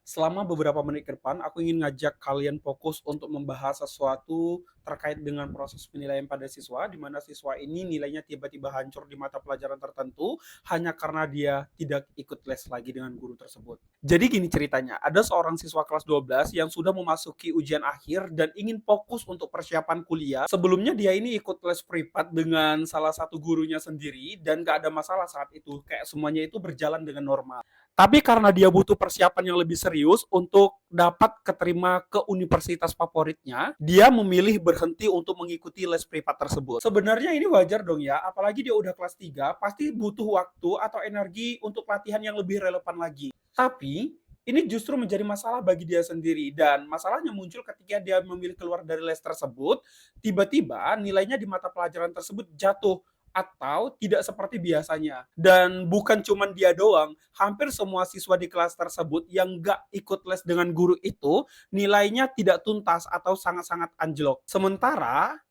Selama beberapa menit ke depan, aku ingin ngajak kalian fokus untuk membahas sesuatu terkait dengan proses penilaian pada siswa, di mana siswa ini nilainya tiba-tiba hancur di mata pelajaran tertentu hanya karena dia tidak ikut les lagi dengan guru tersebut. Jadi gini ceritanya, ada seorang siswa kelas 12 yang sudah memasuki ujian akhir dan ingin fokus untuk persiapan kuliah. Sebelumnya dia ini ikut les privat dengan salah satu gurunya sendiri dan gak ada masalah saat itu, kayak semuanya itu berjalan dengan normal. Tapi karena dia butuh persiapan yang lebih serius untuk dapat keterima ke universitas favoritnya, dia memilih berhenti untuk mengikuti les privat tersebut. Sebenarnya ini wajar dong ya, apalagi dia udah kelas 3, pasti butuh waktu atau energi untuk latihan yang lebih relevan lagi. Tapi ini justru menjadi masalah bagi dia sendiri dan masalahnya muncul ketika dia memilih keluar dari les tersebut, tiba-tiba nilainya di mata pelajaran tersebut jatuh atau tidak seperti biasanya. Dan bukan cuman dia doang, hampir semua siswa di kelas tersebut yang nggak ikut les dengan guru itu nilainya tidak tuntas atau sangat-sangat anjlok. Sementara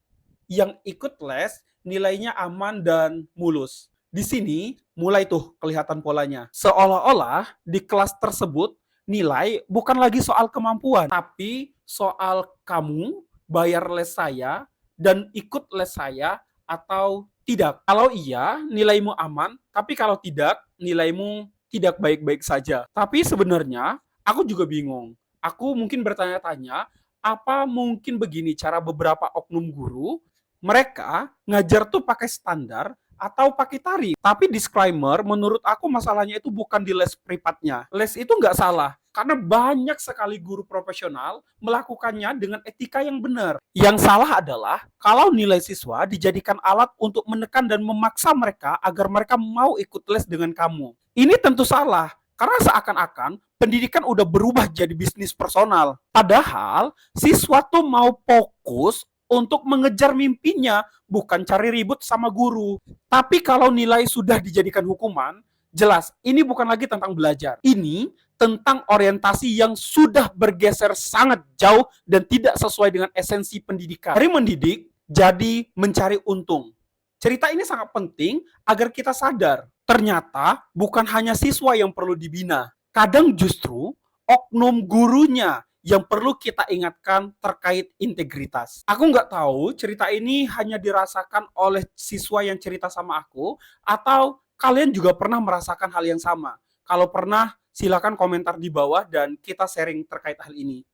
yang ikut les nilainya aman dan mulus. Di sini mulai tuh kelihatan polanya. Seolah-olah di kelas tersebut nilai bukan lagi soal kemampuan, tapi soal kamu bayar les saya dan ikut les saya atau tidak. Kalau iya, nilaimu aman, tapi kalau tidak, nilaimu tidak baik-baik saja. Tapi sebenarnya aku juga bingung. Aku mungkin bertanya-tanya, apa mungkin begini cara beberapa oknum guru mereka ngajar tuh pakai standar atau pakai tarif. Tapi disclaimer, menurut aku masalahnya itu bukan di les privatnya. Les itu nggak salah, karena banyak sekali guru profesional melakukannya dengan etika yang benar. Yang salah adalah kalau nilai siswa dijadikan alat untuk menekan dan memaksa mereka agar mereka mau ikut les dengan kamu. Ini tentu salah, karena seakan-akan pendidikan udah berubah jadi bisnis personal. Padahal siswa tuh mau fokus untuk mengejar mimpinya, bukan cari ribut sama guru. Tapi kalau nilai sudah dijadikan hukuman, jelas ini bukan lagi tentang belajar. Ini tentang orientasi yang sudah bergeser sangat jauh dan tidak sesuai dengan esensi pendidikan. Dari mendidik jadi mencari untung. Cerita ini sangat penting agar kita sadar, ternyata bukan hanya siswa yang perlu dibina. Kadang justru oknum gurunya yang perlu kita ingatkan terkait integritas. Aku nggak tahu cerita ini hanya dirasakan oleh siswa yang cerita sama aku, atau kalian juga pernah merasakan hal yang sama. Kalau pernah, silakan komentar di bawah dan kita sharing terkait hal ini.